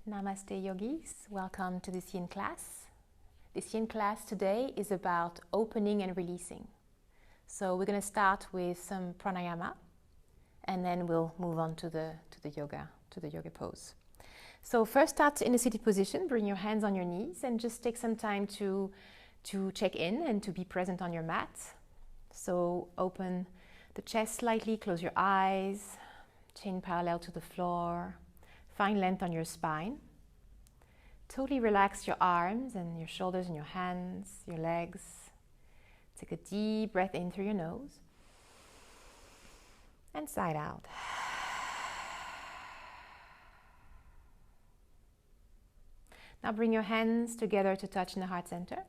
Namaste yogis, welcome to this yin class. This yin class today is about opening and releasing. So we're going to start with some pranayama and then we'll move on to the yoga pose. So first start in a seated position, bring your hands on your knees and just take some time to check in and to be present on your mat. So open the chest slightly, close your eyes, chin parallel to the floor. Find length on your spine. Totally relax your arms and your shoulders and your hands, your legs. Take a deep breath in through your nose and sigh out. Now bring your hands together to touch in the heart center.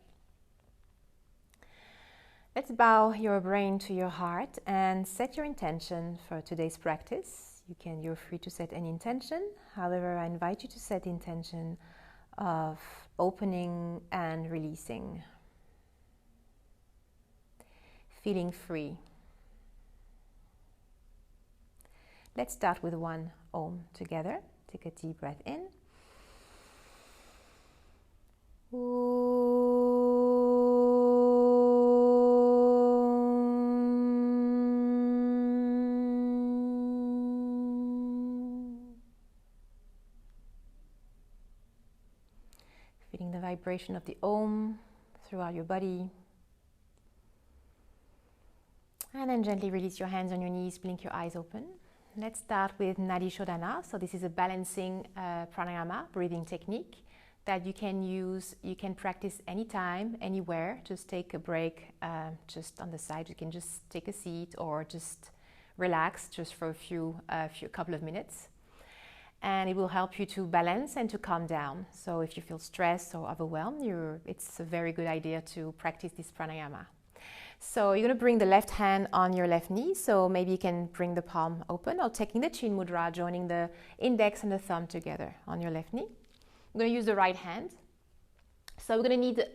Let's bow your brain to your heart and set your intention for today's practice. You're free to set any intention. However, I invite you to set the intention of opening and releasing. Feeling free. Let's start with one Om together. Take a deep breath in. Feeling the vibration of the Om throughout your body. And then gently release your hands on your knees, blink your eyes open. Let's start with Nadi Shodhana. So this is a balancing pranayama, breathing technique that you can use, you can practice anytime, anywhere. Just take a break just on the side. You can just take a seat or just relax just for a couple of minutes. And it will help you to balance and to calm down. So if you feel stressed or overwhelmed, it's a very good idea to practice this pranayama. So you're going to bring the left hand on your left knee. So maybe you can bring the palm open or taking the chin mudra, joining the index and the thumb together on your left knee. I'm going to use the right hand. So we're going to need,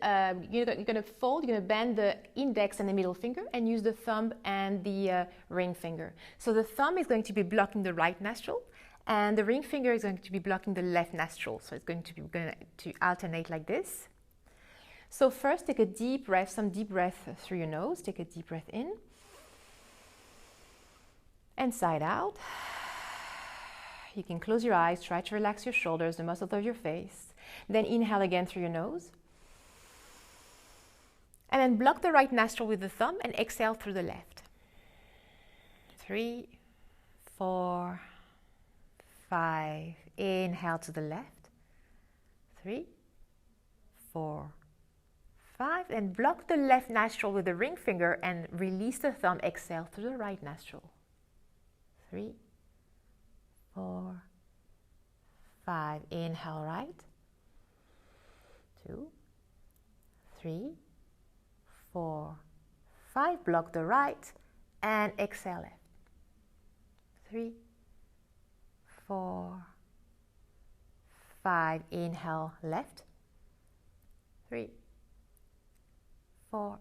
you're going to fold, you're going to bend the index and the middle finger and use the thumb and the ring finger. So the thumb is going to be blocking the right nostril. And the ring finger is going to be blocking the left nostril. So it's going to alternate like this. So first take a deep breath, some deep breath through your nose. Take a deep breath in. And sigh out. You can close your eyes, try to relax your shoulders, the muscles of your face. Then inhale again through your nose. And then block the right nostril with the thumb and exhale through the left. 3, 4, 5. Inhale to the left. 3, 4, 5. And block the left nostril with the ring finger and release the thumb. Exhale through the right nostril. 3, 4, 5. Inhale right. 2, 3, 4, 5. Block the right and exhale left. 3, 4, 5. Inhale left. 3, 4,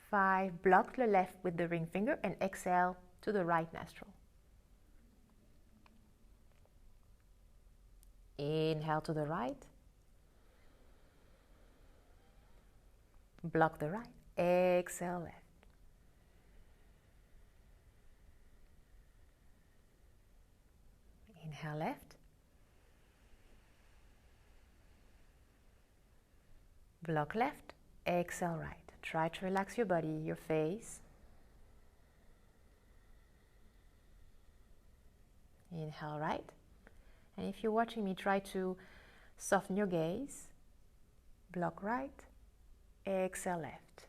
5. Block the left with the ring finger and exhale to the right nostril. Inhale to the right. Block the right. Exhale left. Inhale left. Block left. Exhale right. Try to relax your body, your face. Inhale right. And if you're watching me, try to soften your gaze. Block right. Exhale left.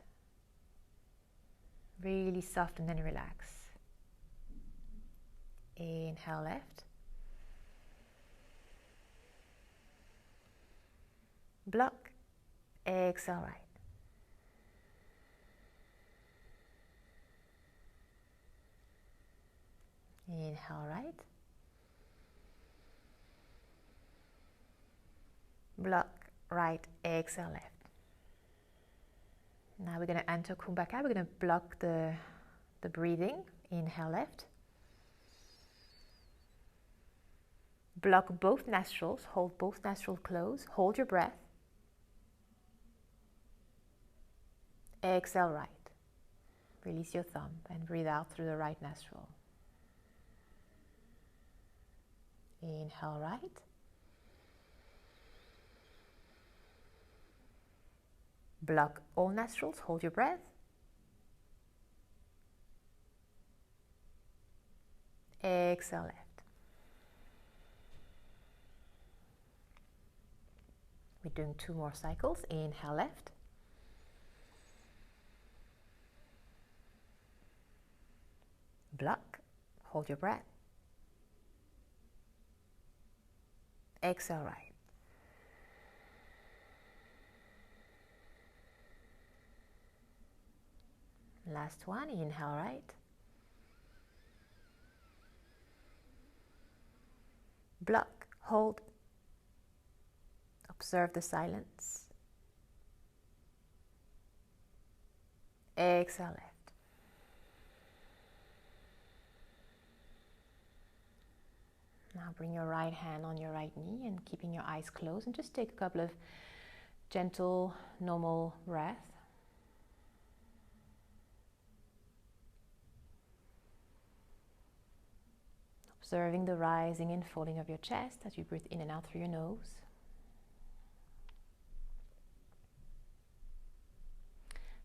Really soften and relax. Inhale left. Block. Exhale right. Inhale right. Block right. Exhale left. Now we're going to enter Kumbhaka. We're going to block the breathing. Inhale left. Block both nostrils, hold both nostrils closed, hold your breath. Exhale right. Release your thumb and breathe out through the right nostril. Inhale right. Block all nostrils, hold your breath. Exhale left. We're doing 2 more cycles. Inhale left. Block, hold your breath. Exhale right. Last one, inhale right. Block, hold. Observe the silence. Exhale left. Now bring your right hand on your right knee and keeping your eyes closed, and just take a couple of gentle, normal breaths. Observing the rising and falling of your chest as you breathe in and out through your nose.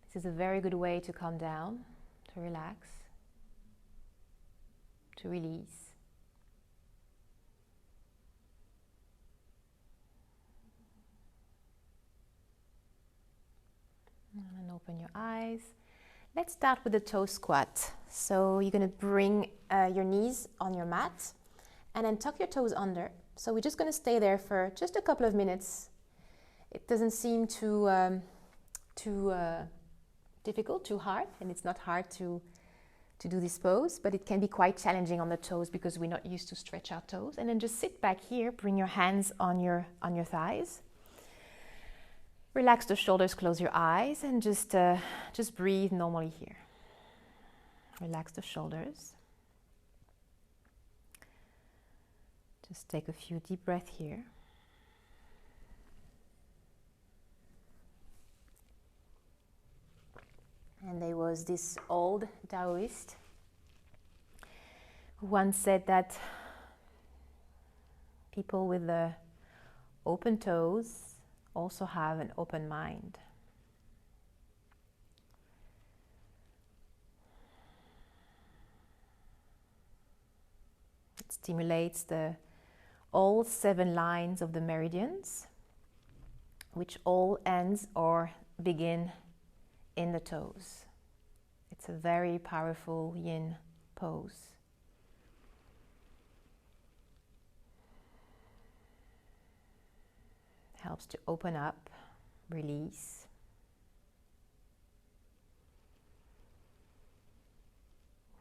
This is a very good way to calm down, to relax, to release. And open your eyes. Let's start with the toe squat. So you're going to bring your knees on your mat and then tuck your toes under. So we're just going to stay there for just a couple of minutes. It doesn't seem too difficult, too hard, and it's not hard to do this pose, but it can be quite challenging on the toes because we're not used to stretch our toes. And then just sit back here, bring your hands on your thighs. Relax the shoulders, close your eyes, and just breathe normally here. Relax the shoulders. Just take a few deep breaths here. And there was this old Taoist who once said that people with the open toes also have an open mind. It stimulates all 7 lines of the meridians, which all ends or begin in the toes. It's a very powerful yin pose. Helps to open up, release.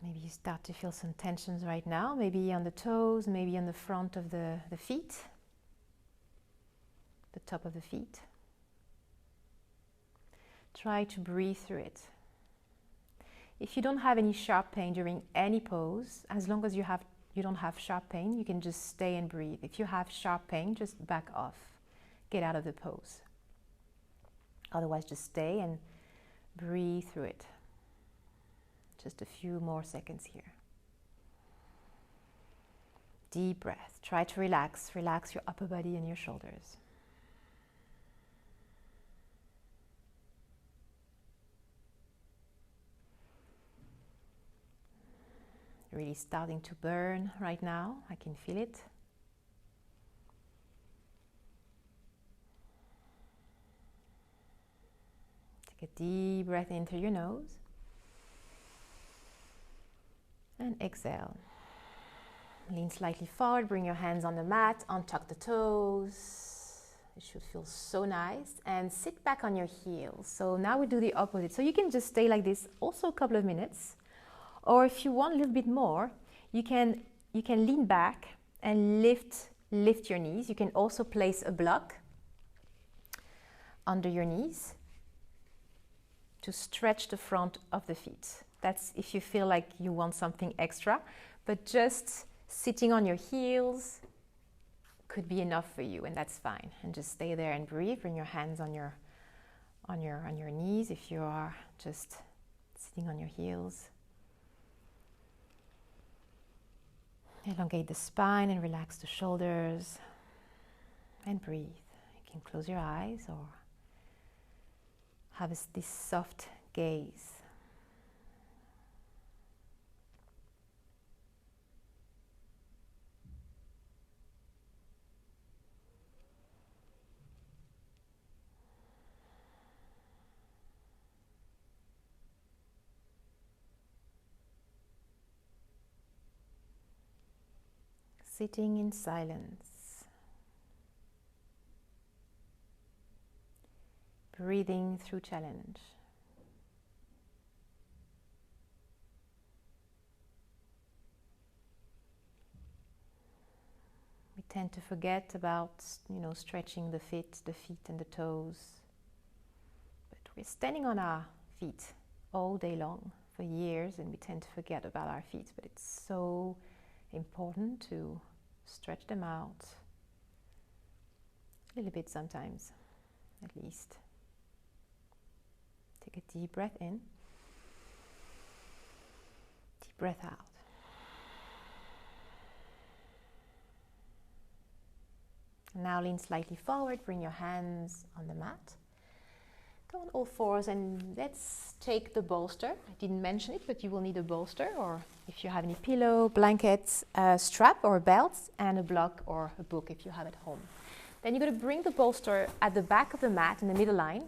Maybe you start to feel some tensions right now, maybe on the toes, maybe on the front of the feet, the top of the feet. Try to breathe through it. If you don't have any sharp pain during any pose, as long as you don't have sharp pain, you can just stay and breathe. If you have sharp pain, just back off. Get out of the pose. Otherwise, just stay and breathe through it. Just a few more seconds here. Deep breath. Try to relax. Relax your upper body and your shoulders. Really starting to burn right now. I can feel it. Take a deep breath in through your nose. And exhale. Lean slightly forward, bring your hands on the mat, untuck the toes. It should feel so nice. And sit back on your heels. So now we do the opposite. So you can just stay like this also a couple of minutes. Or if you want a little bit more, you can lean back and lift your knees. You can also place a block under your knees to stretch the front of the feet. That's if you feel like you want something extra, but just sitting on your heels could be enough for you, and that's fine. And just stay there and breathe. Bring your hands on your knees if you are just sitting on your heels. Elongate the spine and relax the shoulders. And breathe. You can close your eyes or have this soft gaze. Sitting in silence, breathing through challenge. We tend to forget about, stretching the feet and the toes, but we're standing on our feet all day long for years, and we tend to forget about our feet, but it's so important to stretch them out a little bit sometimes, at least. Take a deep breath in, deep breath out. Now lean slightly forward, bring your hands on the mat. Go on all fours and let's take the bolster. I didn't mention it, but you will need a bolster, or if you have any pillow, blankets, a strap or a belt, and a block or a book if you have at home. Then you're going to bring the bolster at the back of the mat in the middle line.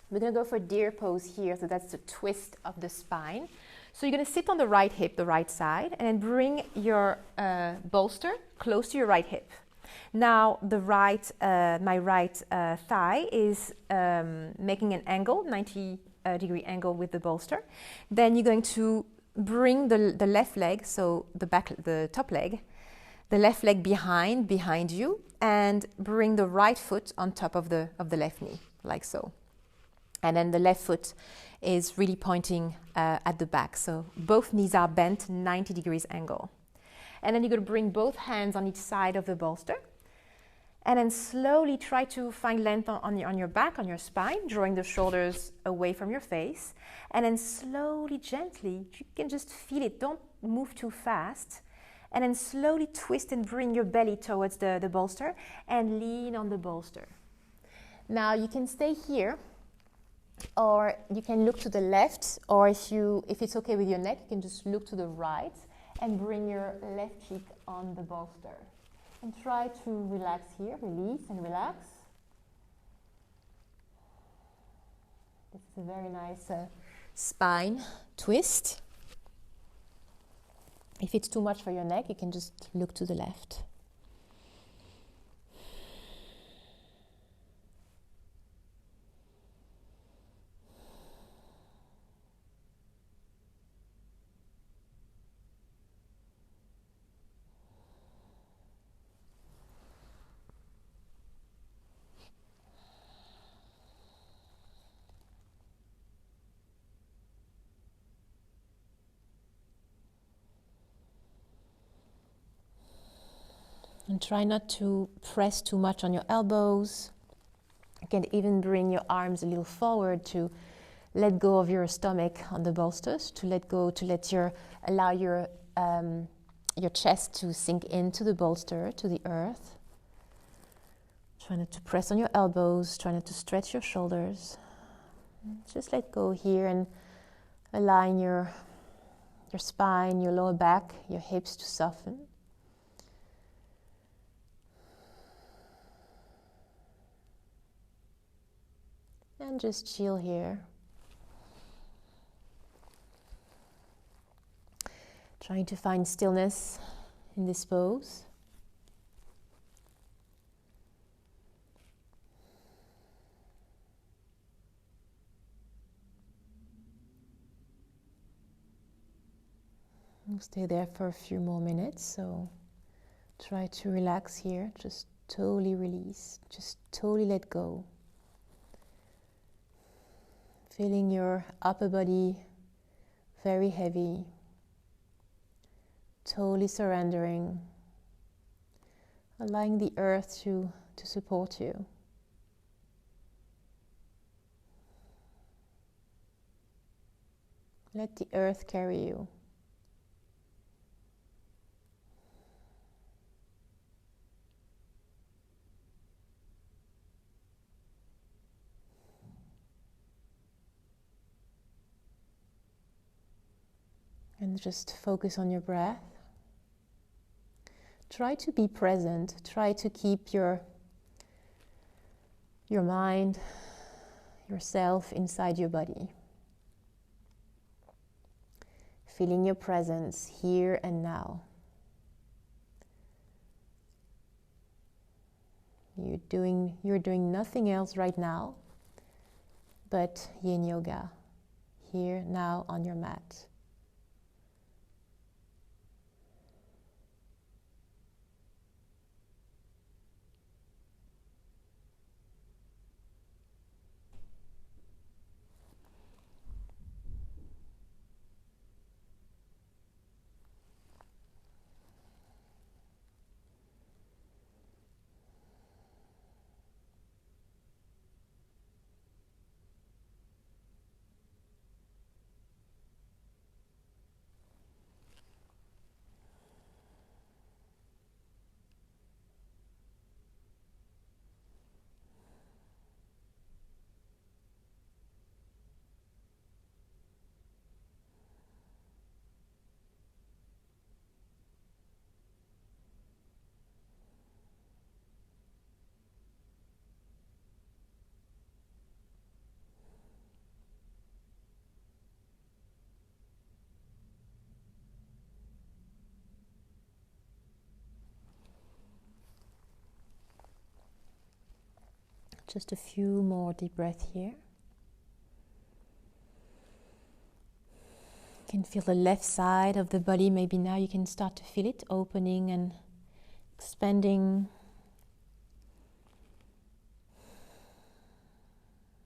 We're going to go for deer pose here, so that's the twist of the spine. So you're going to sit on the right hip, the right side, and then bring your bolster close to your right hip. Now my right thigh is making an angle, 90-degree angle with the bolster. Then you're going to bring the left leg, so the top leg, the left leg behind you, and bring the right foot on top of the left knee, like so. And then the left foot is really pointing at the back. So both knees are bent 90 degrees angle. And then you're going to bring both hands on each side of the bolster. And then slowly try to find length on your back, on your spine, drawing the shoulders away from your face. And then slowly, gently, you can just feel it. Don't move too fast. And then slowly twist and bring your belly towards the bolster and lean on the bolster. Now you can stay here, or you can look to the left, or if it's okay with your neck, you can just look to the right and bring your left cheek on the bolster. And try to relax here, release and relax. This is a very nice spine twist. If it's too much for your neck, you can just look to the left. And try not to press too much on your elbows. You can even bring your arms a little forward to let go of your stomach on the bolsters, allow your chest to sink into the bolster, to the earth. Try not to press on your elbows, try not to stretch your shoulders. Just let go here and align your spine, your lower back, your hips to soften. And just chill here. Trying to find stillness in this pose. We'll stay there for a few more minutes, so try to relax here. Just totally release, just totally let go. Feeling your upper body very heavy, totally surrendering, allowing the earth to support you. Let the earth carry you. And just focus on your breath. Try to be present. Try to keep your mind, yourself inside your body. Feeling your presence here and now. You're doing nothing else right now but yin yoga, here now on your mat. Just a few more deep breaths here. You can feel the left side of the body. Maybe now you can start to feel it opening and expanding.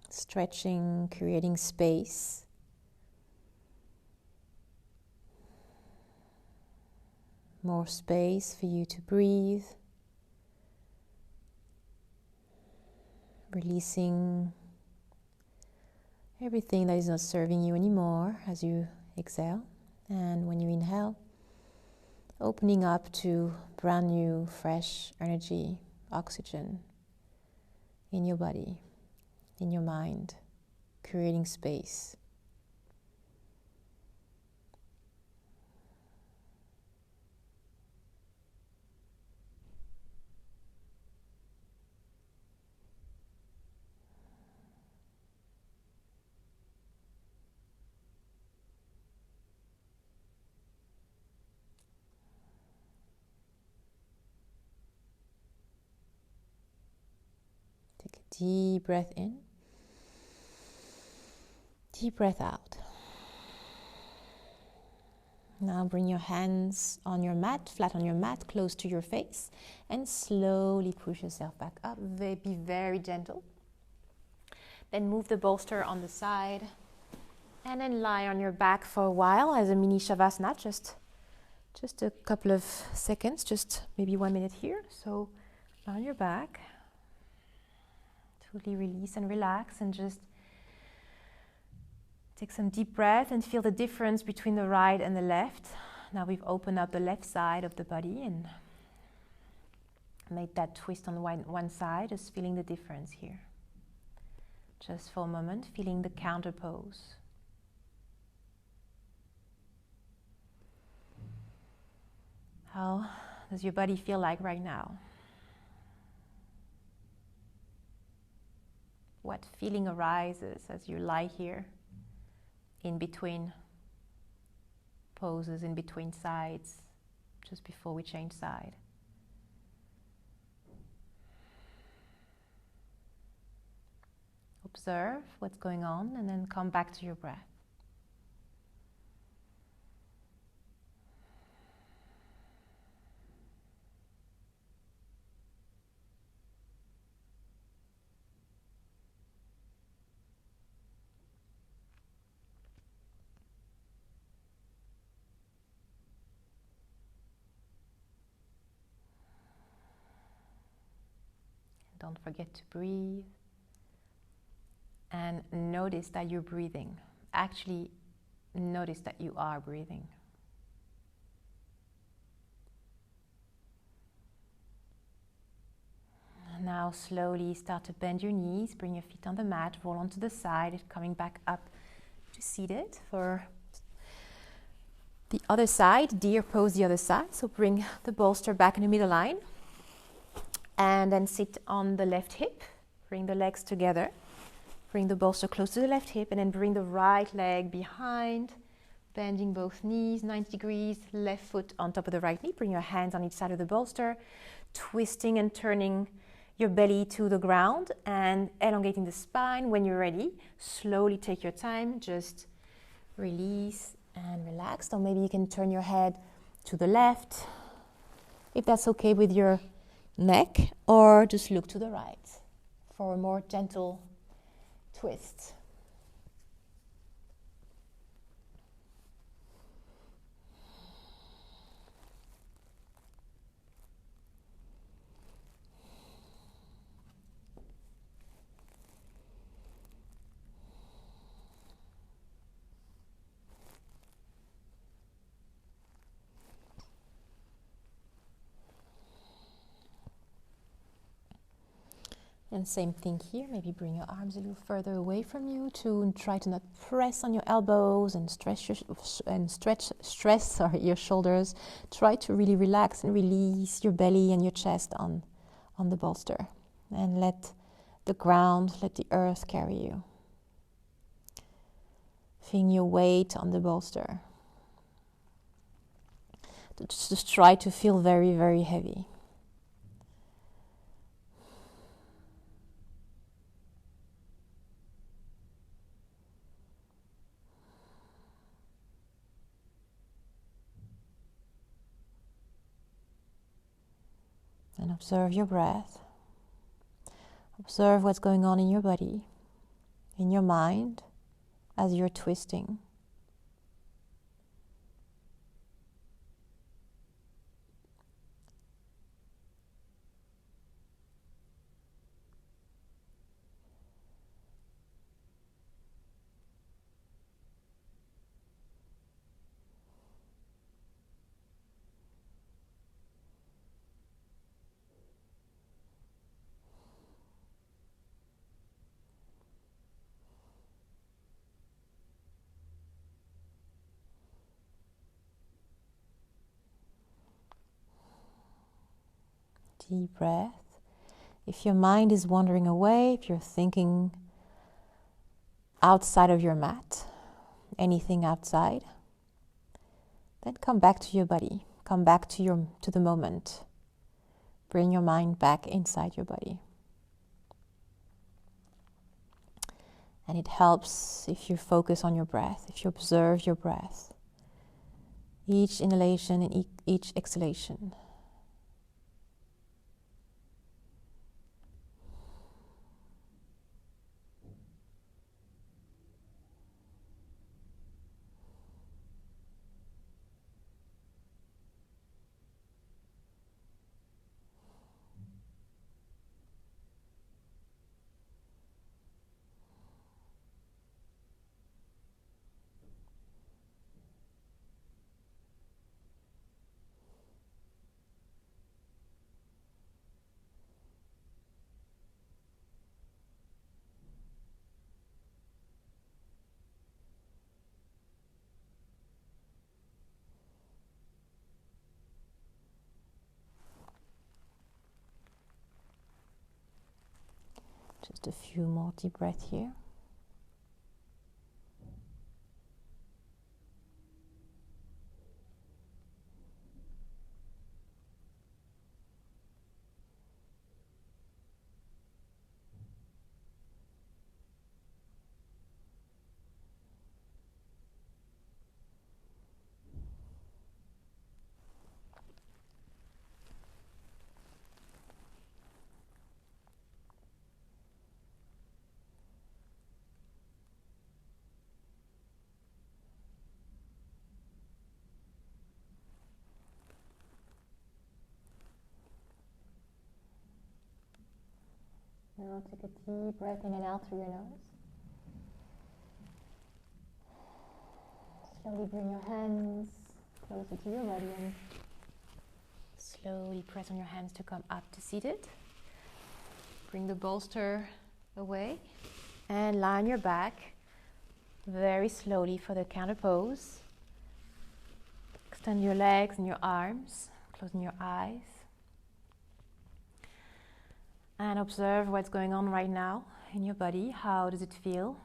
Stretching, creating space. More space for you to breathe. Releasing everything that is not serving you anymore as you exhale. And when you inhale, opening up to brand new, fresh energy, oxygen in your body, in your mind, creating space. Take a deep breath in, deep breath out. Now bring your hands on your mat, flat on your mat, close to your face, and slowly push yourself back up. Be very gentle. Then move the bolster on the side, and then lie on your back for a while as a mini shavasana, just a couple of seconds, just maybe 1 minute here. So lie on your back. Totally release and relax, and just take some deep breath and feel the difference between the right and the left. Now we've opened up the left side of the body and made that twist on one side, just feeling the difference here. Just for a moment, feeling the counter pose. How does your body feel like right now? What feeling arises as you lie here in between poses, in between sides, just before we change side? Observe what's going on and then come back to your breath. Don't forget to breathe. And notice that you're breathing. Actually, notice that you are breathing. Now slowly start to bend your knees, bring your feet on the mat, roll onto the side, coming back up to seated for the other side, deer pose the other side. So bring the bolster back in the middle line and then sit on the left hip. Bring the legs together, bring the bolster close to the left hip and then bring the right leg behind, bending both knees 90 degrees, left foot on top of the right knee. Bring your hands on each side of the bolster, twisting and turning your belly to the ground and elongating the spine. When you're ready, slowly take your time, just release and relax. So maybe you can turn your head to the left, if that's okay with your neck, or just look to the right for a more gentle twist. And same thing here, maybe bring your arms a little further away from you to try to not press on your elbows and stress your shoulders. Try to really relax and release your belly and your chest on the bolster. And let the ground, let the earth carry you. Feeling your weight on the bolster. Just try to feel very, very heavy. And observe your breath. Observe what's going on in your body, in your mind, as you're twisting. Deep breath. If your mind is wandering away, if you're thinking outside of your mat, anything outside, then come back to your body. Come back to the moment. Bring your mind back inside your body. And it helps if you focus on your breath, if you observe your breath. Each inhalation and each exhalation. Just a few more deep breaths here. Now take a deep breath in and out through your nose. Slowly bring your hands closer to your body and slowly press on your hands to come up to seated. Bring the bolster away and lie on your back very slowly for the counter pose. Extend your legs and your arms, closing your eyes. And observe what's going on right now in your body. How does it feel?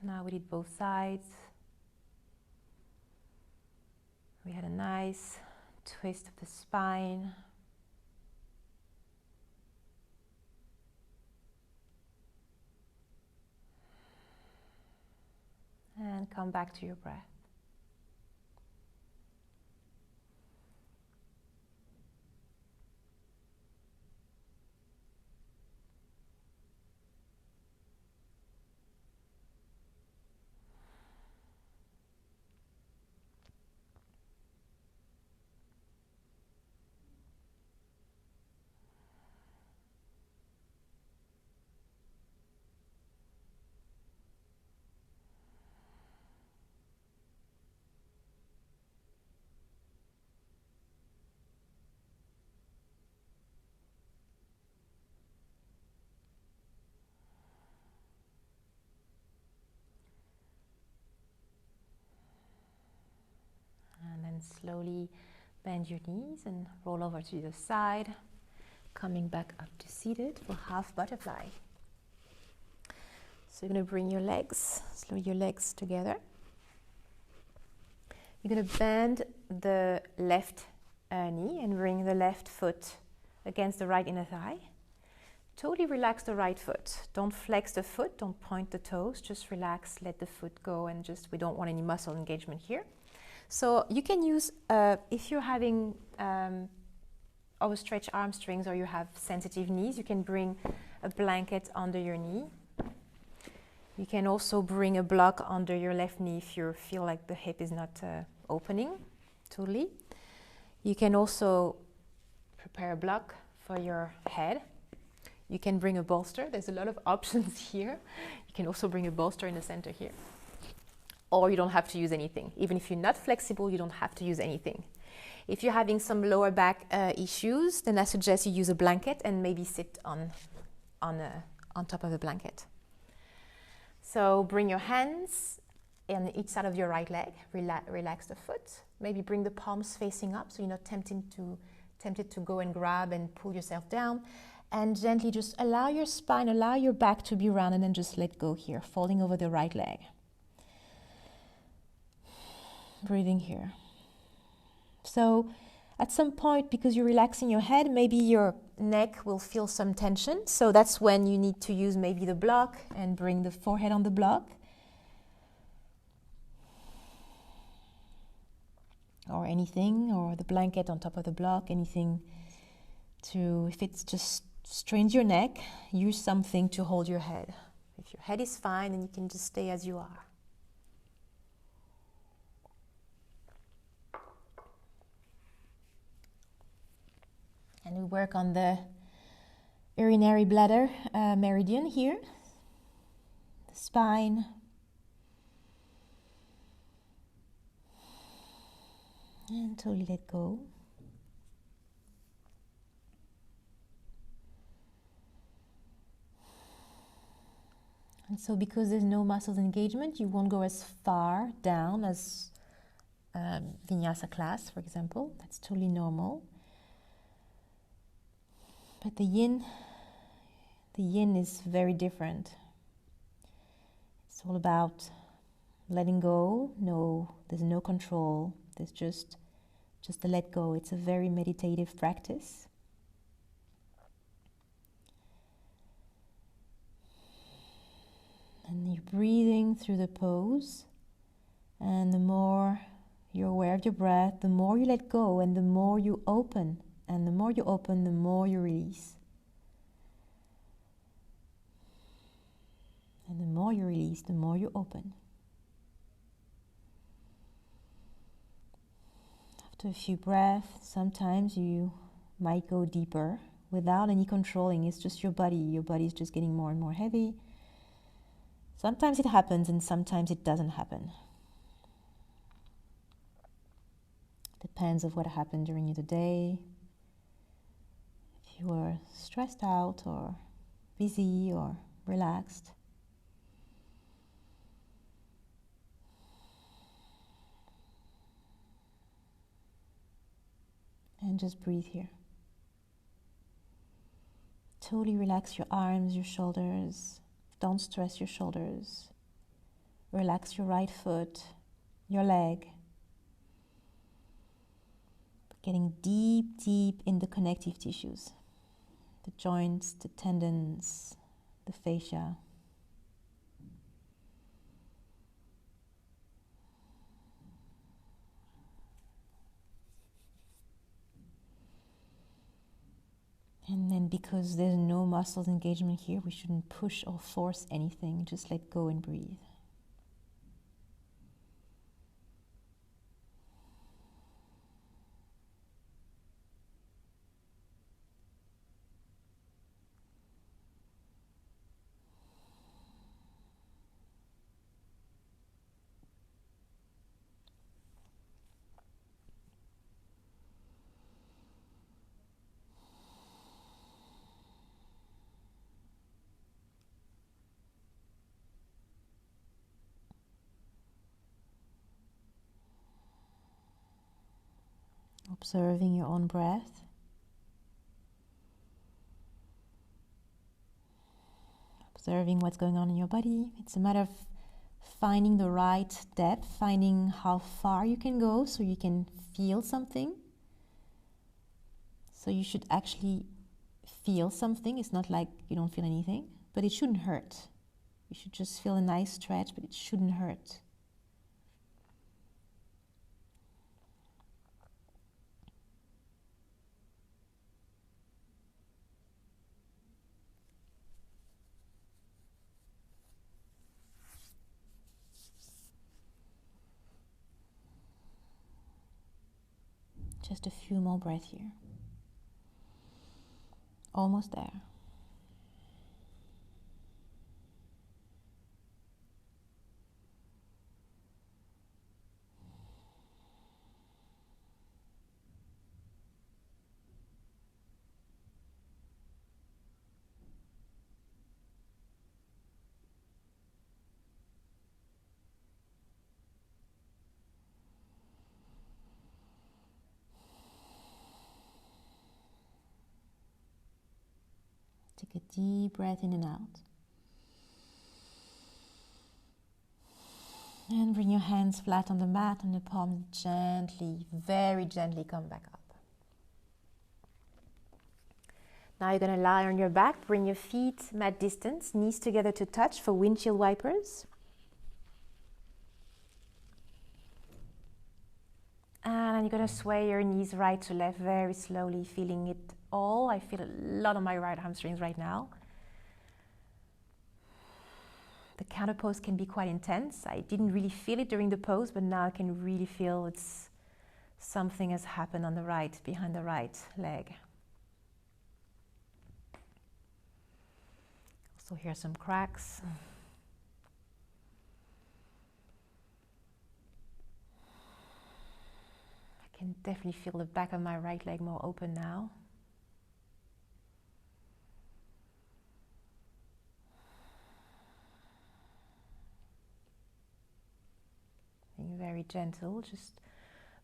Now we did both sides. We had a nice twist of the spine. And come back to your breath. And then slowly bend your knees and roll over to the side, coming back up to seated for half butterfly. So you're going to bring your legs, slowly your legs together. You're going to bend the left knee and bring the left foot against the right inner thigh. Totally relax the right foot. Don't flex the foot, don't point the toes, just relax, let the foot go, and we don't want any muscle engagement here. So you can use, if you're having overstretched hamstrings or you have sensitive knees, you can bring a blanket under your knee. You can also bring a block under your left knee if you feel like the hip is not opening totally. You can also prepare a block for your head. You can bring a bolster. There's a lot of options here. You can also bring a bolster in the center here. Or you don't have to use anything. Even if you're not flexible, you don't have to use anything. If you're having some lower back issues, then I suggest you use a blanket and maybe sit on top of the blanket. So bring your hands on each side of your right leg. Relax the foot. Maybe bring the palms facing up so you're not tempted to go and grab and pull yourself down. And gently just allow your spine, allow your back to be round, and then just let go here, folding over the right leg. Breathing here. So at some point, because you're relaxing your head, maybe your neck will feel some tension. So that's when you need to use maybe the block and bring the forehead on the block. Or anything, or the blanket on top of the block, anything to, if it's just strains your neck, use something to hold your head. If your head is fine, then you can just stay as you are. And we work on the urinary bladder meridian here, the spine. And totally let go. And so because there's no muscle engagement, you won't go as far down as vinyasa class, for example. That's totally normal. But the yin is very different. It's all about letting go. No, there's no control. There's just a let go. It's a very meditative practice. And you're breathing through the pose. And the more you're aware of your breath, the more you let go and the more you open. And the more you open, the more you release. And the more you release, the more you open. After a few breaths, sometimes you might go deeper without any controlling. It's just your body. Your body is just getting more and more heavy. Sometimes it happens and sometimes it doesn't happen. Depends on what happened during the day. If you were stressed out or busy or relaxed. And just breathe here. Totally relax your arms, your shoulders. Don't stress your shoulders. Relax your right foot, your leg. Getting deep, deep in the connective tissues. The joints, the tendons, the fascia. And then because there's no muscle engagement here, we shouldn't push or force anything. Just let go and breathe. Observing your own breath. Observing what's going on in your body. It's a matter of finding the right depth, finding how far you can go so you can feel something. So you should actually feel something. It's not like you don't feel anything, but it shouldn't hurt. You should just feel a nice stretch, but it shouldn't hurt. Just a few more breaths here. Almost there. Take a deep breath in and out. And bring your hands flat on the mat and the palms gently, very gently come back up. Now you're going to lie on your back, bring your feet mat distance, knees together to touch for Windshield Wipers. And you're going to sway your knees right to left very slowly, feeling it all. I feel a lot on my right hamstrings right now. The counter pose can be quite intense. I didn't really feel it during the pose, but now I can really feel something has happened on the right, behind the right leg. Also hear some cracks. I can definitely feel the back of my right leg more open now. Being very gentle, just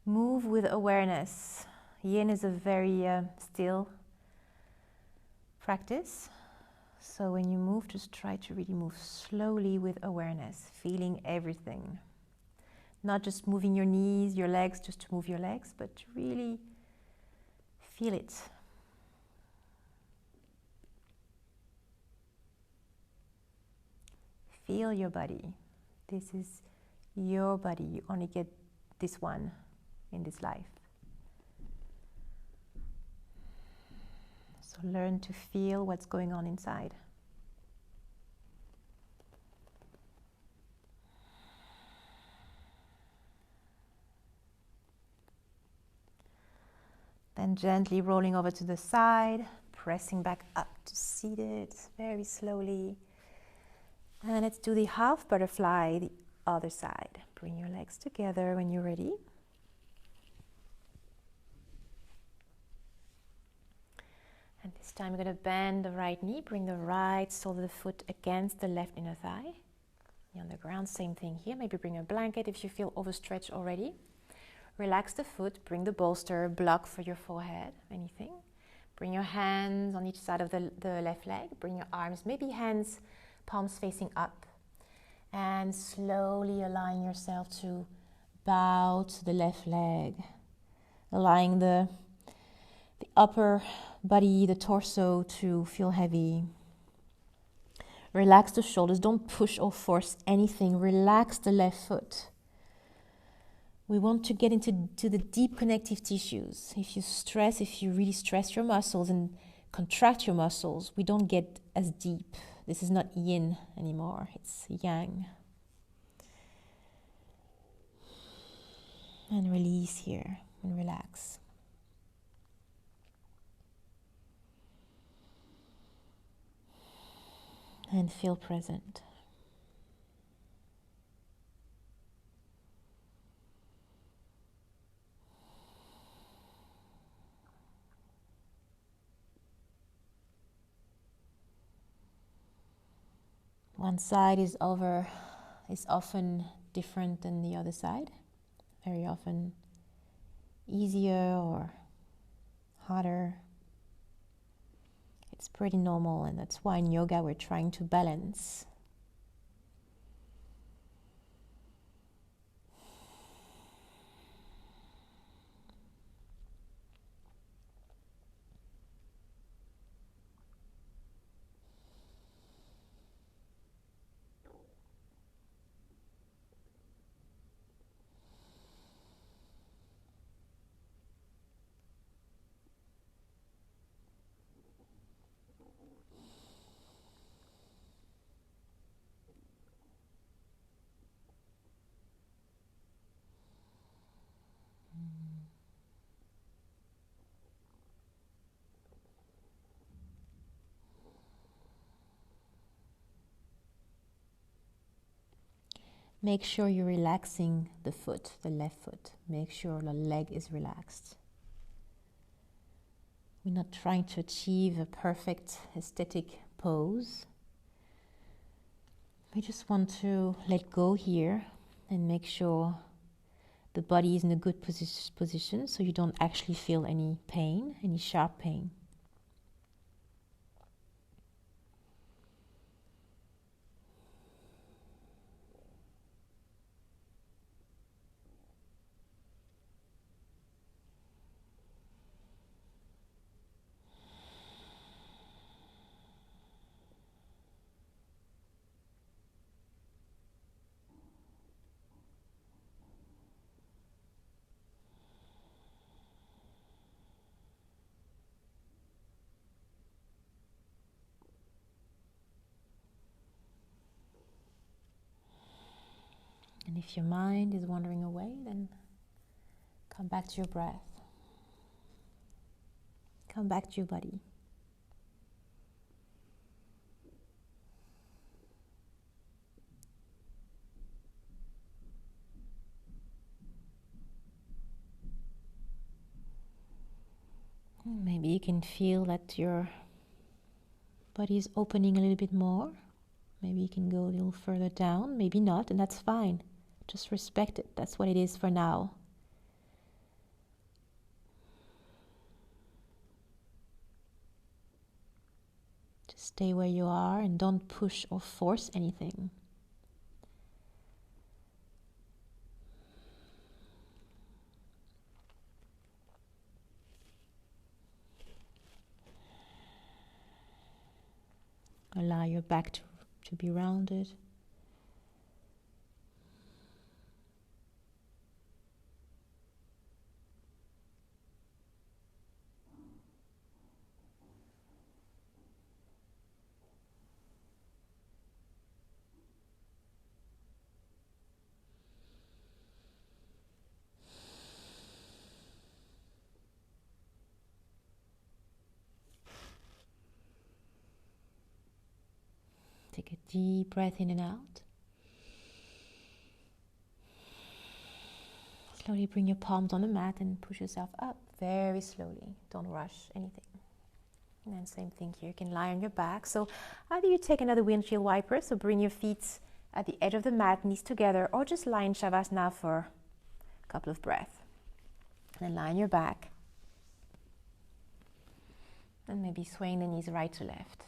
move with awareness. Yin is a very still practice. So when you move, just try to really move slowly with awareness, feeling everything. Not just moving your knees, your legs, just to move your legs, but really feel it. Feel your body. This is your body. You only get this one in this life. So learn to feel what's going on inside. Then gently rolling over to the side, pressing back up to seated very slowly. And let's do the half butterfly, the other side. Bring your legs together when you're ready. And this time you're going to bend the right knee, bring the right sole of the foot against the left inner thigh. You're on the ground, same thing here. Maybe bring a blanket if you feel overstretched already. Relax the foot, bring the bolster, block for your forehead, anything. Bring your hands on each side of the left leg. Bring your arms, maybe hands, palms facing up. And slowly align yourself to bow to the left leg. Allowing the upper body, the torso to feel heavy. Relax the shoulders. Don't push or force anything. Relax the left foot. We want to get into the deep connective tissues. If you really stress your muscles and contract your muscles, we don't get as deep. This is not yin anymore, it's yang. And release here and relax. And feel present. One side is often different than the other side. Very often easier or harder. It's pretty normal, and that's why in yoga we're trying to balance. Make sure you're relaxing the foot, the left foot. Make sure the leg is relaxed. We're not trying to achieve a perfect aesthetic pose. We just want to let go here and make sure the body is in a good position so you don't actually feel any pain, any sharp pain. And if your mind is wandering away, then come back to your breath. Come back to your body. Maybe you can feel that your body is opening a little bit more. Maybe you can go a little further down, maybe not, and that's fine. Just respect it. That's what it is for now. Just stay where you are and don't push or force anything. Allow your back to be rounded. Take a deep breath in and out. Slowly bring your palms on the mat and push yourself up very slowly. Don't rush anything. And then same thing here. You can lie on your back. So either you take another windshield wiper, so bring your feet at the edge of the mat, knees together, or just lie in Shavasana for a couple of breaths. And then lie on your back. And maybe swaying the knees right to left.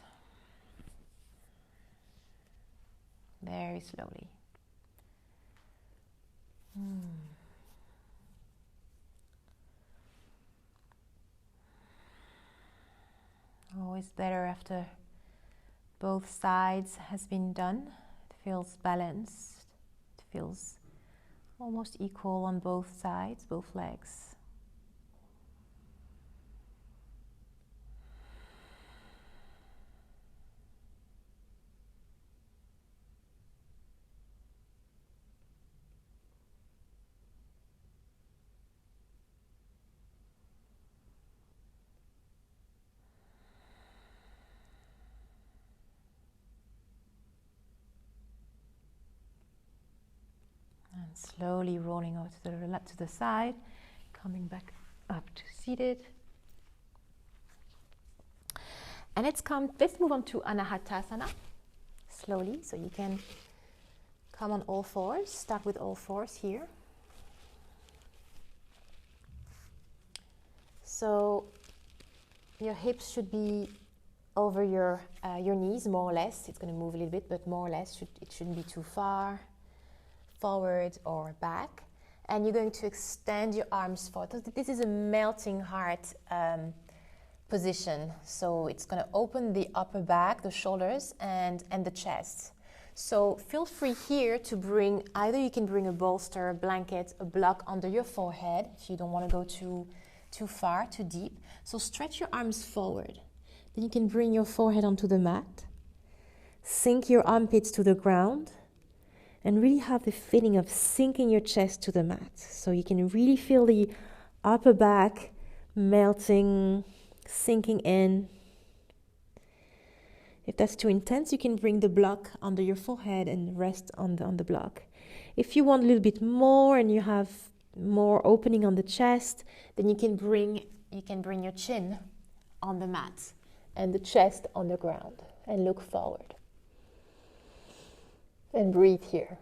Very slowly. Always better after both sides has been done. It feels balanced. It feels almost equal on both sides, both legs. And slowly rolling over to the side, coming back up to seated. And let's move on to Anahatasana, slowly. So you can come on all fours, start with all fours here. So your hips should be over your knees, more or less. It's going to move a little bit, but more or less it shouldn't be too far forward or back. And you're going to extend your arms forward. This is a melting heart position. So it's going to open the upper back, the shoulders, and the chest. So feel free here to bring, either you can bring a bolster, a blanket, a block under your forehead if you don't want to go too far, too deep. So stretch your arms forward. Then you can bring your forehead onto the mat. Sink your armpits to the ground. And really have the feeling of sinking your chest to the mat. So you can really feel the upper back melting, sinking in. If that's too intense, you can bring the block under your forehead and rest on the block. If you want a little bit more and you have more opening on the chest, then you can bring your chin on the mat and the chest on the ground and look forward. And breathe here.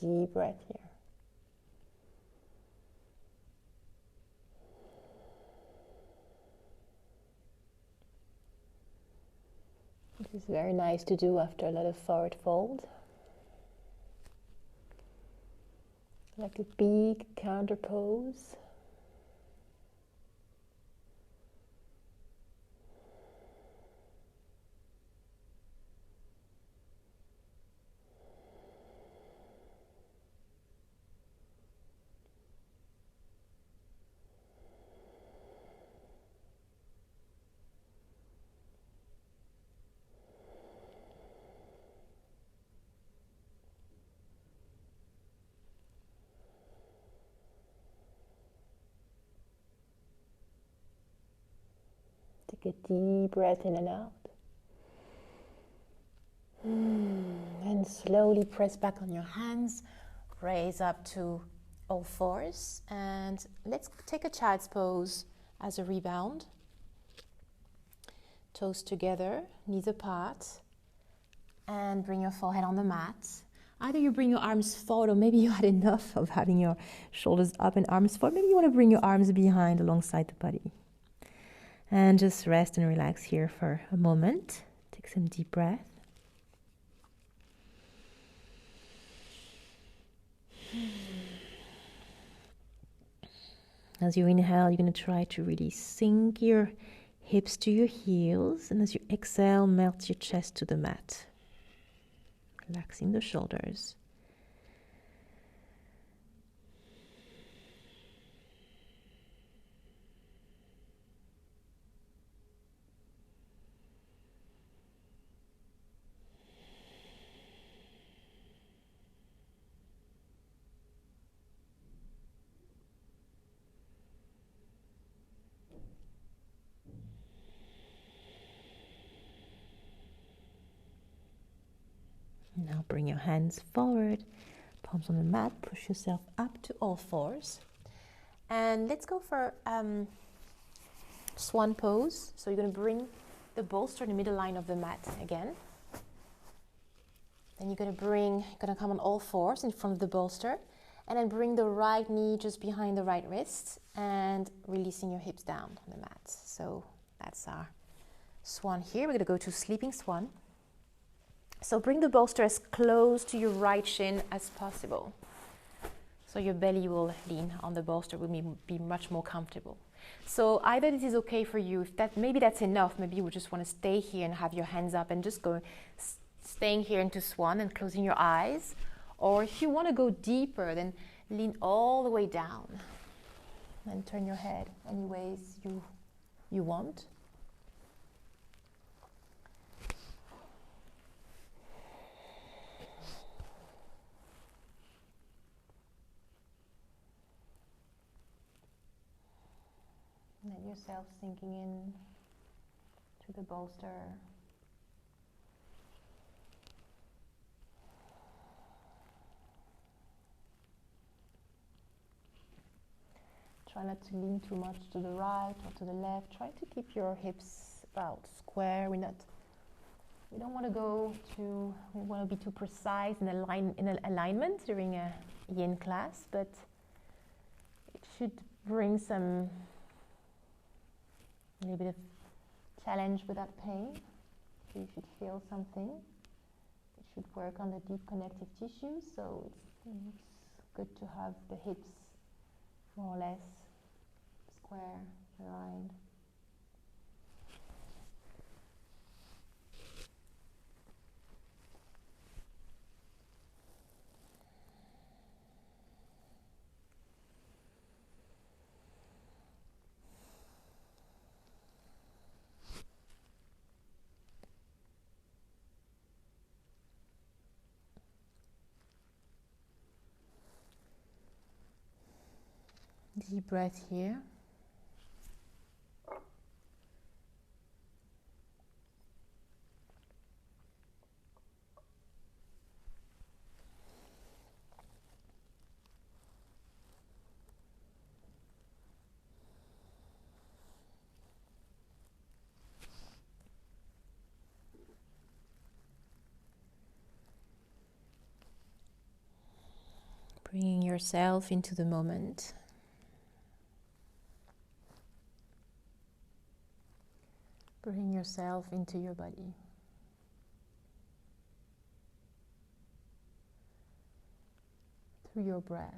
Deep breath here. This is very nice to do after a lot of forward fold. Like a big counter pose. Take a deep breath in and out. And slowly press back on your hands. Raise up to all fours. And let's take a child's pose as a rebound. Toes together, knees apart. And bring your forehead on the mat. Either you bring your arms forward, or maybe you had enough of having your shoulders up and arms forward. Maybe you want to bring your arms behind alongside the body. And just rest and relax here for a moment. Take some deep breath. As you inhale, you're going to try to really sink your hips to your heels. And as you exhale, melt your chest to the mat. Relaxing the shoulders. Now bring your hands forward, palms on the mat, push yourself up to all fours. And let's go for Swan Pose. So you're going to bring the bolster in the middle line of the mat again. Then you're going to come on all fours in front of the bolster. And then bring the right knee just behind the right wrist and releasing your hips down on the mat. So that's our swan here. We're going to go to Sleeping Swan. So bring the bolster as close to your right shin as possible. So your belly will lean on the bolster, will be much more comfortable. So either this is okay for you, maybe that's enough, maybe you would just want to stay here and have your hands up and just go staying here into swan and closing your eyes. Or if you want to go deeper, then lean all the way down and turn your head any ways you want. Let yourself sinking in to the bolster. Try not to lean too much to the right or to the left. Try to keep your hips about square. We don't want to be too precise in alignment during a yin class, but it should bring a little bit of challenge without pain. So you should feel something. It should work on the deep connective tissue, so it's good to have the hips more or less square, aligned. Deep breath here. Bringing yourself into the moment. Bring yourself into your body. Through your breath.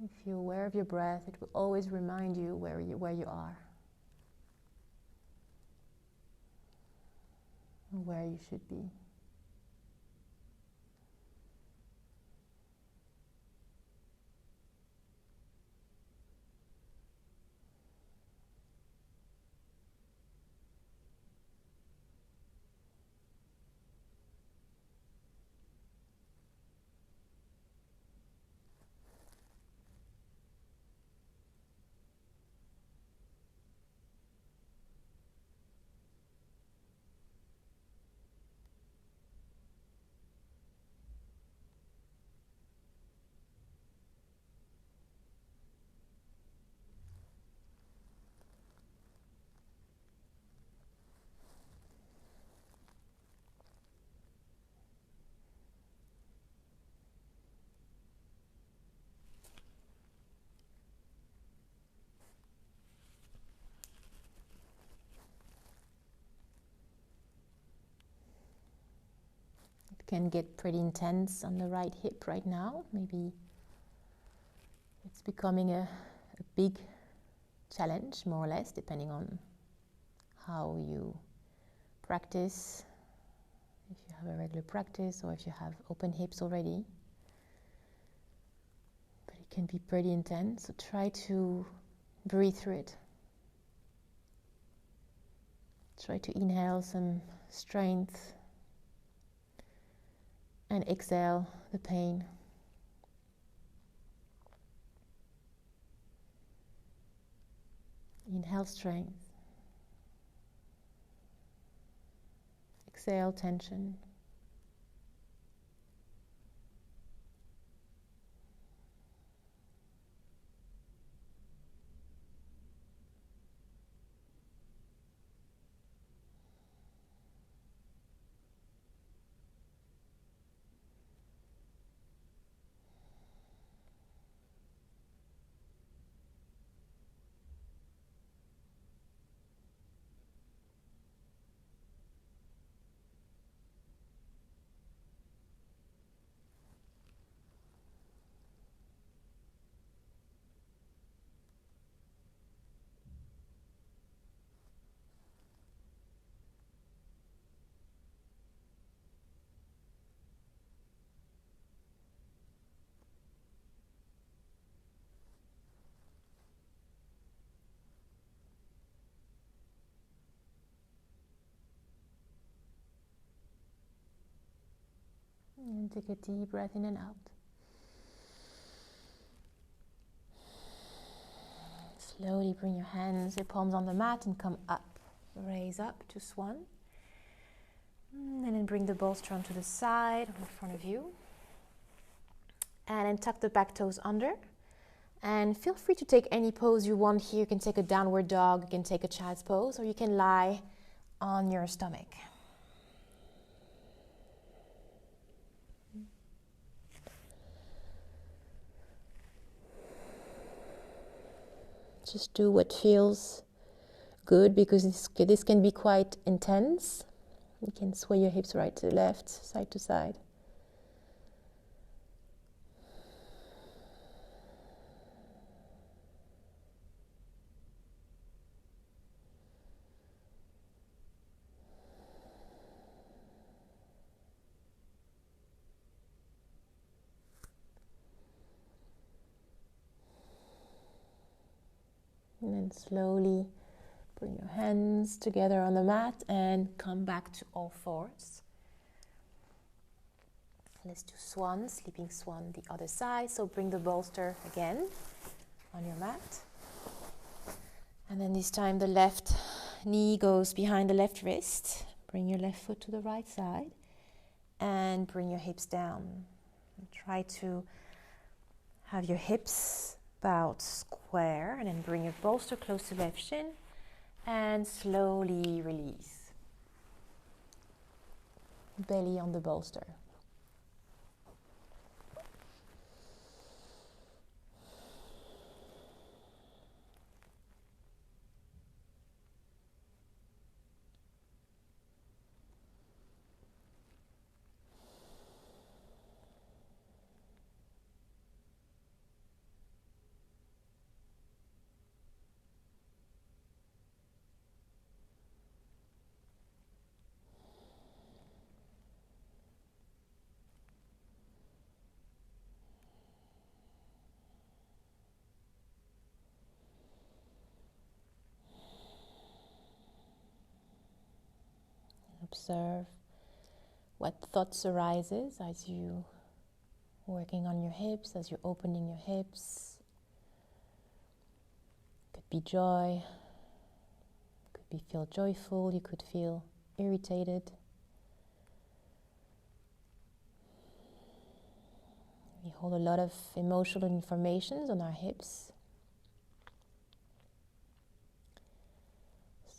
If you're aware of your breath, it will always remind you where you are. And where you should be. can get pretty intense on the right hip right now. Maybe it's becoming a big challenge, more or less, depending on how you practice, if you have a regular practice or if you have open hips already. But it can be pretty intense, so try to breathe through it. Try to inhale some strength and exhale the pain. Inhale strength. Exhale tension. And take a deep breath in and out. Slowly bring your hands, your palms on the mat and come up. Raise up to swan. And then bring the bolster onto the side, in front of you. And then tuck the back toes under. And feel free to take any pose you want here. You can take a downward dog, you can take a child's pose, or you can lie on your stomach. Just do what feels good, because this can be quite intense. You can sway your hips right to left, side to side. And then slowly bring your hands together on the mat and come back to all fours. Let's do swan, sleeping swan the other side. So bring the bolster again on your mat. And then this time the left knee goes behind the left wrist. Bring your left foot to the right side and bring your hips down. And try to have your hips bowed square, and then bring your bolster close to left shin and slowly release. Belly on the bolster. Observe what thoughts arises as you working on your hips, as you're opening your hips. Could be joy, could be feel joyful, you could feel irritated. We hold a lot of emotional information on our hips.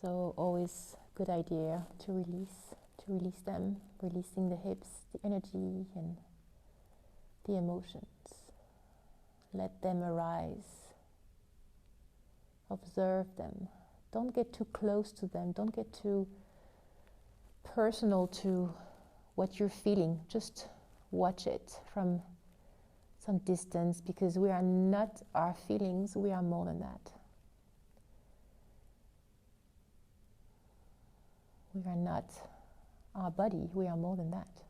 So always good idea to release them, releasing the hips, the energy and the emotions. Let them arise. Observe them. Don't get too close to them. Don't get too personal to what you're feeling. Just watch it from some distance, because we are not our feelings, we are more than that. We are not our body, we are more than that.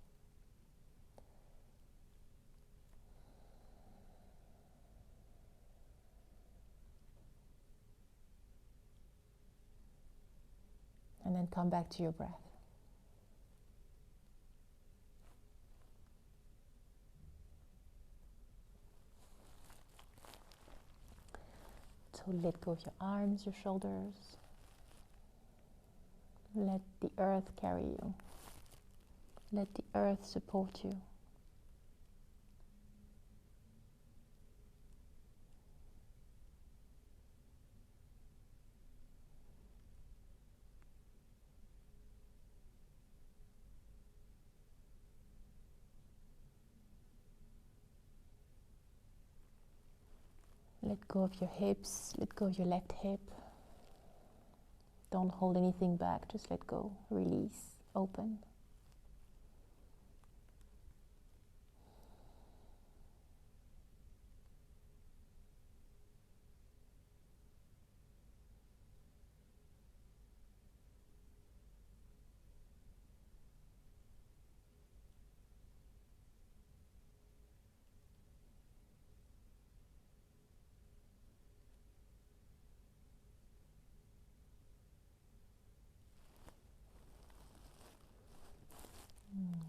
And then come back to your breath. So let go of your arms, your shoulders. Let the earth carry you. Let the earth support you. Let go of your hips, let go of your left hip. Don't hold anything back, just let go, release, open.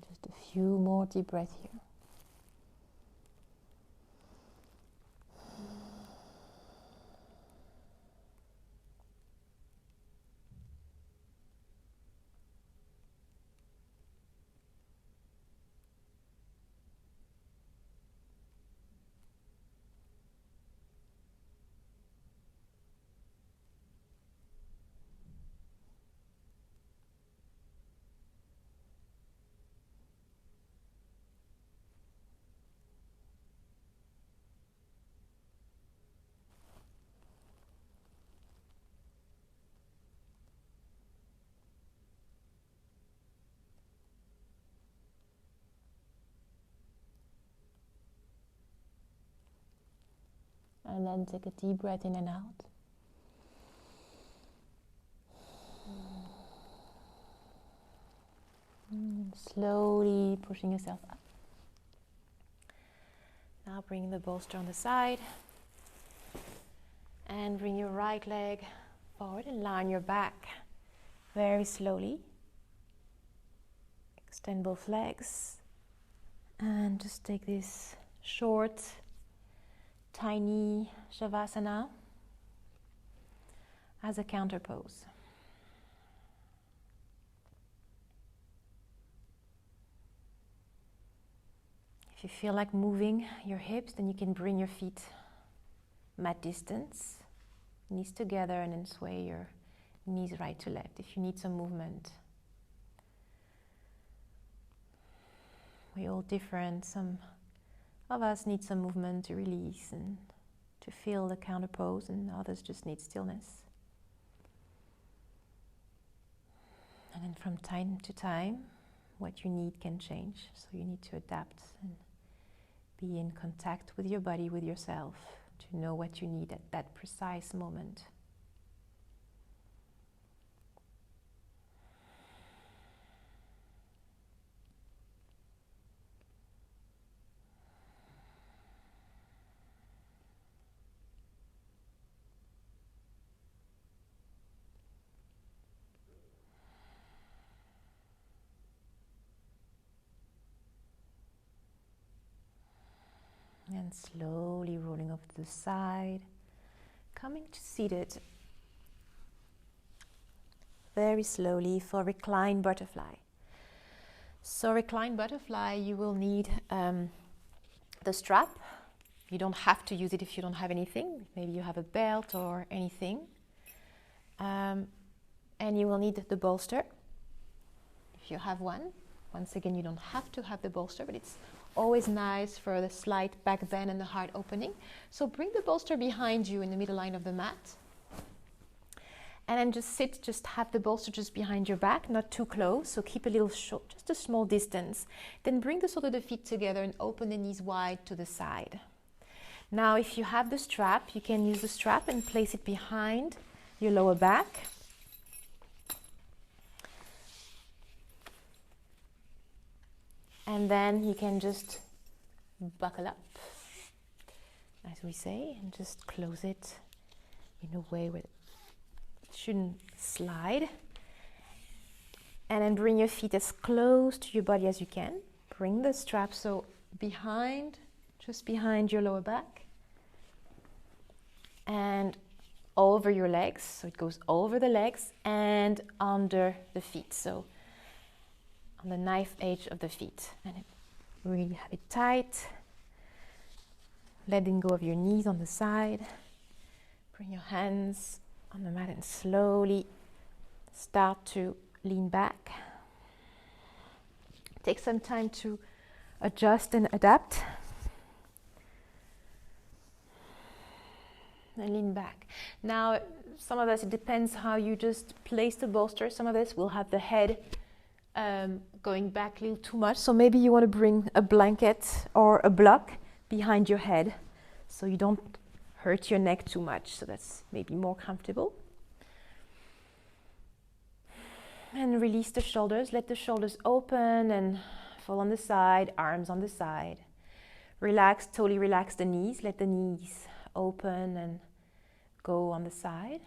Just a few more deep breaths here. And then take a deep breath in and out. Slowly pushing yourself up. Now bring the bolster on the side. And bring your right leg forward and line your back very slowly. Extend both legs. And just take this short, tiny Shavasana as a counter pose. If you feel like moving your hips, then you can bring your feet mat distance, knees together, and then sway your knees right to left if you need some movement. We're all different. Some of us need some movement to release and to feel the counter pose, and others just need stillness. And then from time to time, what you need can change. So you need to adapt and be in contact with your body, with yourself, to know what you need at that precise moment. And slowly rolling over to the side, coming to seated very slowly for Reclined Butterfly. So Reclined Butterfly, you will need the strap. You don't have to use it if you don't have anything. Maybe you have a belt or anything. And you will need the bolster if you have one. Once again, you don't have to have the bolster, but it's always nice for the slight back bend and the heart opening. So bring the bolster behind you in the middle line of the mat. And then just sit, just have the bolster just behind your back, not too close, so keep a little short, just a small distance. Then bring the sole of the feet together and open the knees wide to the side. Now if you have the strap, you can use the strap and place it behind your lower back. And then you can just buckle up, as we say, and just close it in a way where it shouldn't slide. And then bring your feet as close to your body as you can. Bring the strap so behind, just behind your lower back. And over your legs, so it goes over the legs and under the feet. So on the knife edge of the feet, and really have it tight. Letting go of your knees on the side. Bring your hands on the mat and slowly start to lean back. Take some time to adjust and adapt. And lean back. Now, some of us, it depends how you just place the bolster. Some of us will have the head going back a little too much, so maybe you want to bring a blanket or a block behind your head so you don't hurt your neck too much, so that's maybe more comfortable. And release the shoulders, let the shoulders open and fall on the side, arms on the side. Relax, totally relax the knees, let the knees open and go on the side.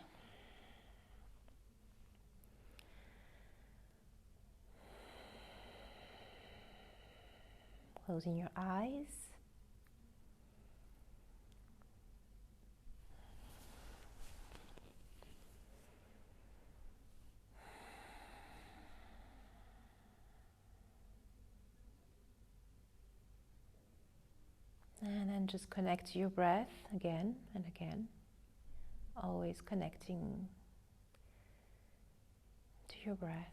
Closing your eyes. And then just connect to your breath again and again. Always connecting to your breath.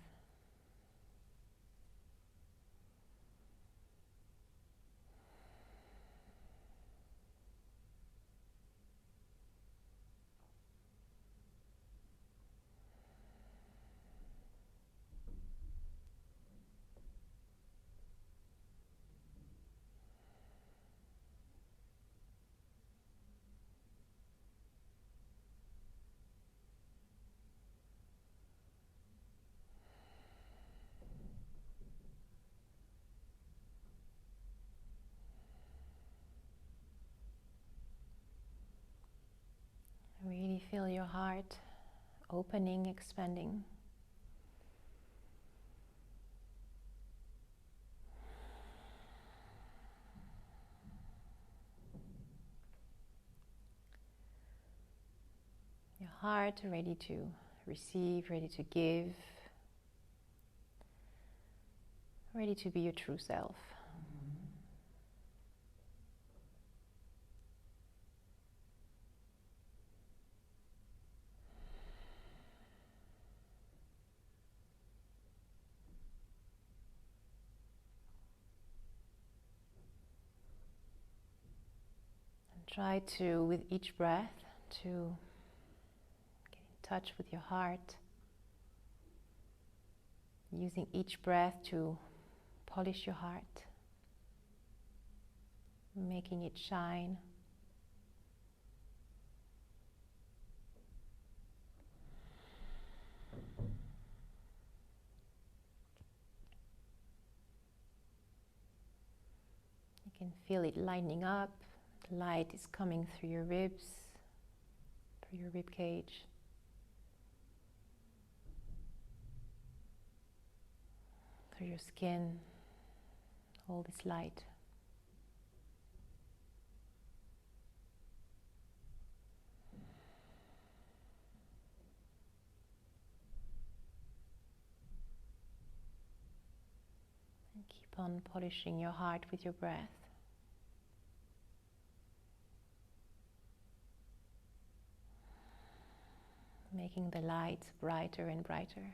Really feel your heart opening, expanding. Your heart ready to receive, ready to give, ready to be your true self. Try to, with each breath, to get in touch with your heart, using each breath to polish your heart, making it shine. You can feel it lighting up. Light is coming through your ribs, through your rib cage. Through your skin, all this light. And keep on polishing your heart with your breath. Making the light brighter and brighter.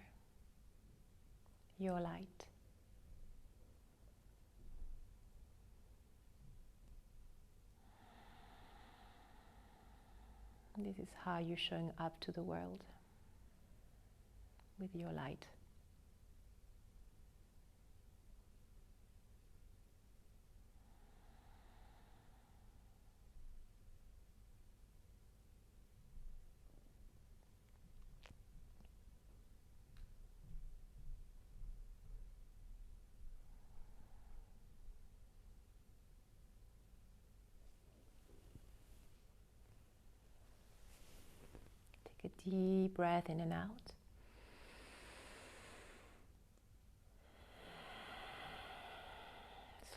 Your light. This is how you're showing up to the world. with your light. Take a deep breath in and out.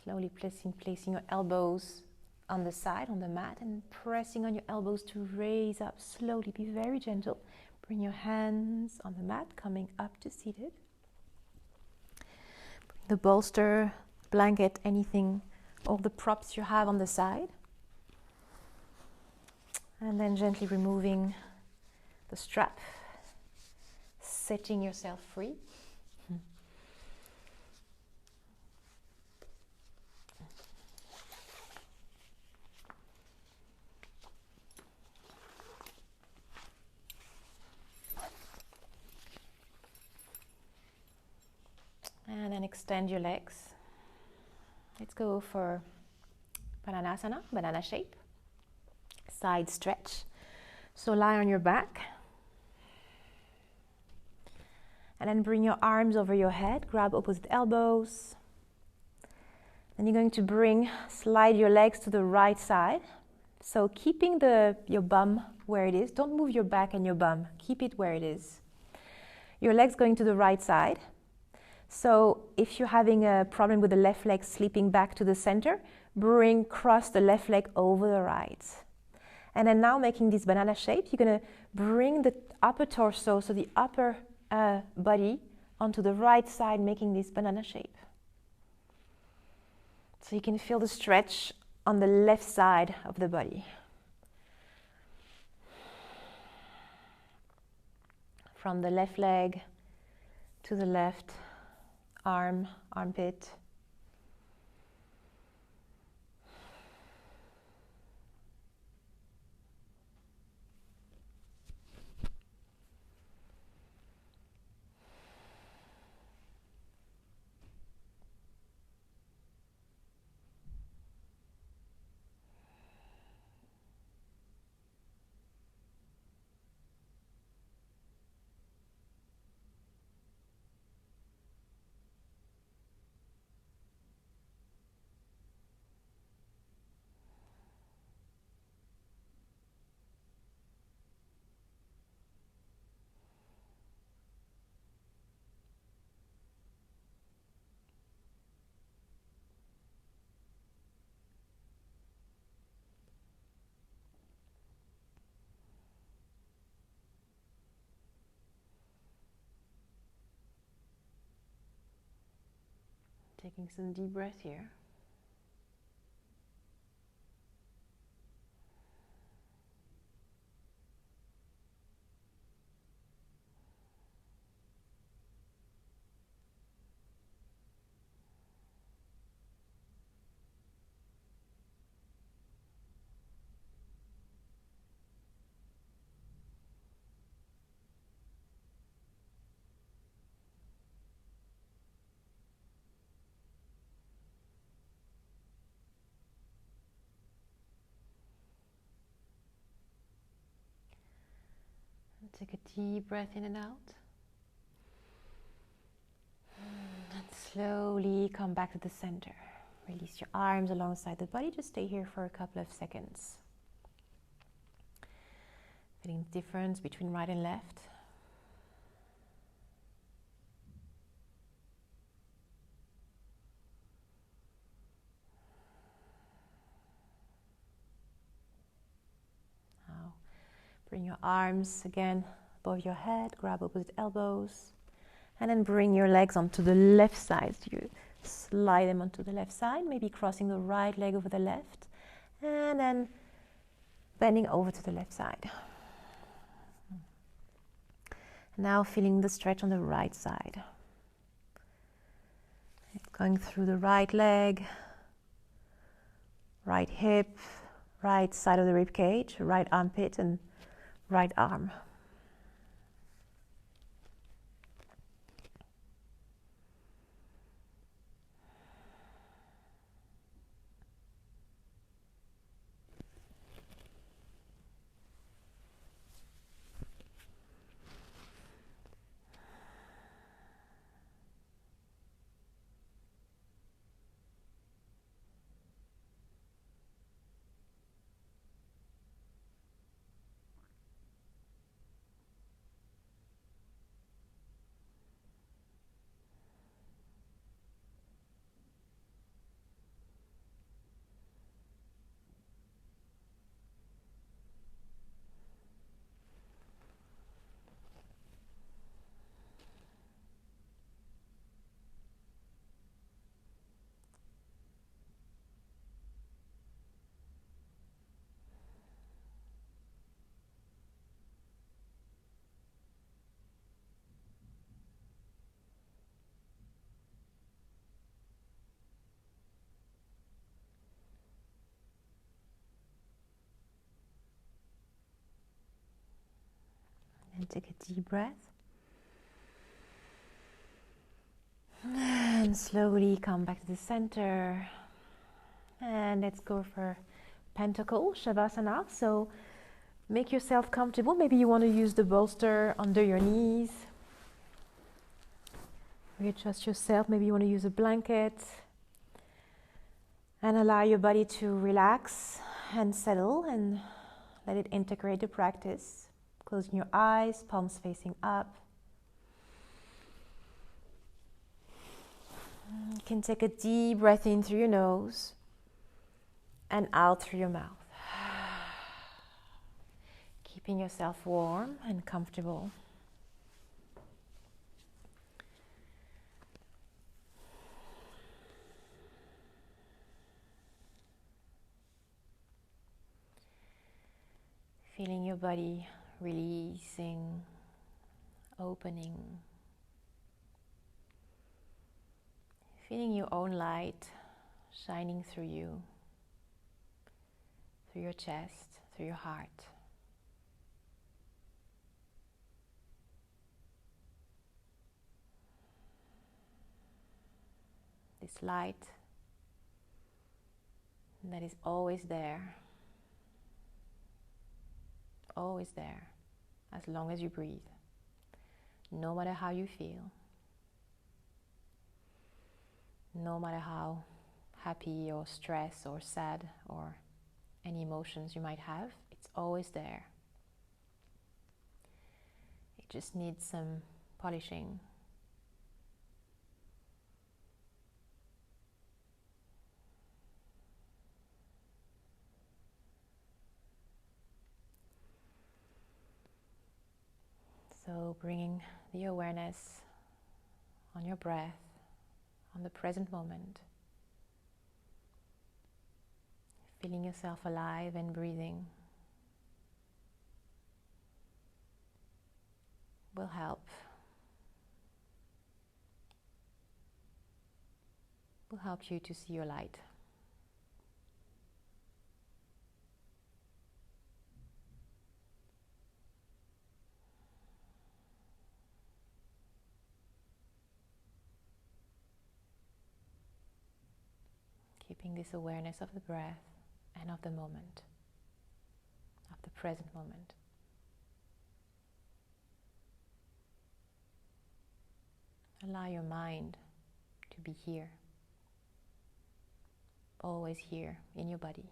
Slowly placing your elbows on the side, on the mat, and pressing on your elbows to raise up slowly. Be very gentle. Bring your hands on the mat, coming up to seated. Bring the bolster, blanket, anything, all the props you have on the side. And then gently removing the strap, setting yourself free. And then extend your legs. Let's go for Pranayama, banana shape. Side stretch. So lie on your back. And then bring your arms over your head. Grab opposite elbows. Then you're going to slide your legs to the right side. So keeping your bum where it is. Don't move your back and your bum. Keep it where it is. Your legs going to the right side. So if you're having a problem with the left leg slipping back to the center, cross the left leg over the right. And then now making this banana shape, you're going to bring the upper torso, so the upper body, onto the right side, making this banana shape. So you can feel the stretch on the left side of the body. From the left leg to the left arm, armpit. Taking some deep breath here. Take a deep breath in and out. And slowly come back to the center. Release your arms alongside the body. Just stay here for a couple of seconds. Feeling the difference between right and left. Bring your arms again above your head, grab opposite elbows, and then bring your legs onto the left side. So you slide them onto the left side, maybe crossing the right leg over the left, and then bending over to the left side. Now feeling the stretch on the right side. Going through the right leg, right hip, right side of the rib cage, right armpit, and right arm. take a deep breath. And slowly come back to the center. And let's go for Pentacle, Shavasana. So make yourself comfortable. Maybe you want to use the bolster under your knees. Readjust yourself. Maybe you want to use a blanket. And allow your body to relax and settle and let it integrate the practice. Closing your eyes, palms facing up. You can take a deep breath in through your nose and out through your mouth. Keeping yourself warm and comfortable. Feeling your body releasing, opening. Feeling your own light shining through you, through your chest, through your heart. This light that is always there, as long as you breathe, no matter how you feel, no matter how happy or stressed or sad or any emotions you might have, it's always there. It just needs some polishing. So bringing the awareness on your breath, on the present moment, feeling yourself alive and breathing will help. Will help you to see your light. Keeping this awareness of the breath and of the moment, of the present moment. Allow your mind to be here, always here in your body.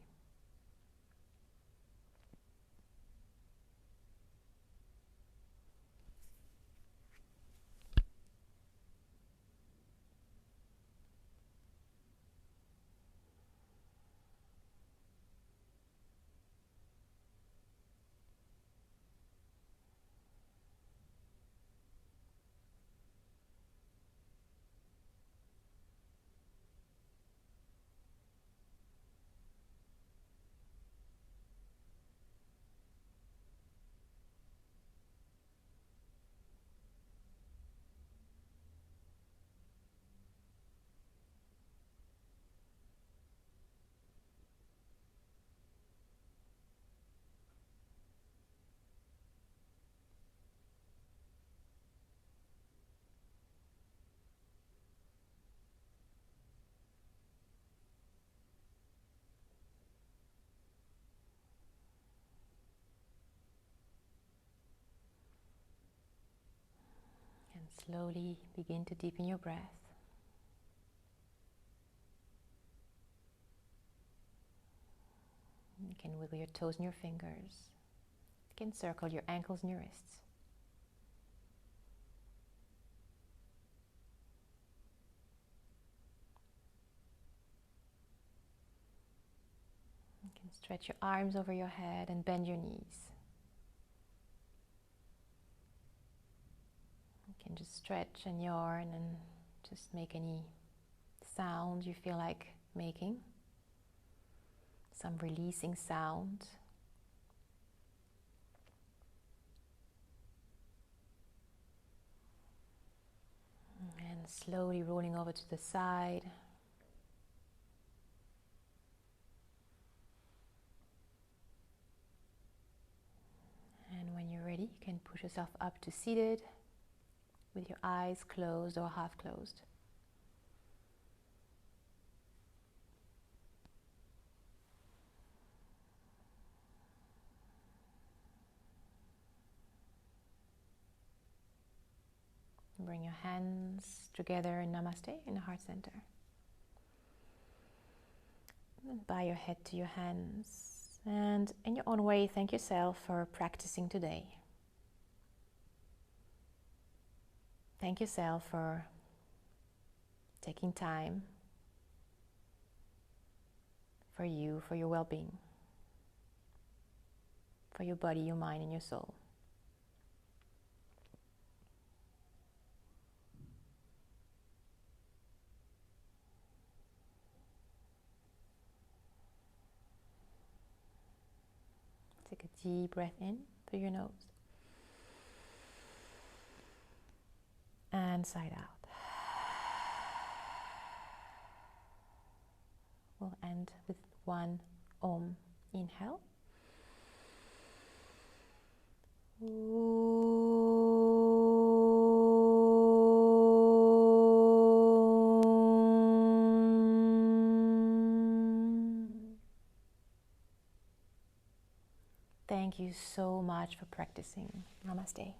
Slowly begin to deepen your breath. You can wiggle your toes and your fingers. You can circle your ankles and your wrists. You can stretch your arms over your head and bend your knees. You can just stretch and yawn and just make any sound you feel like making. Some releasing sound. And slowly rolling over to the side. And when you're ready, you can push yourself up to seated with your eyes closed or half closed. Bring your hands together in Namaste in the heart center. And bow your head to your hands. And in your own way, thank yourself for practicing today. Thank yourself for taking time for you, for your well-being, for your body, your mind, and your soul. Take a deep breath in through your nose and sigh out. We'll end with one Om inhale. Thank you so much for practicing. Namaste.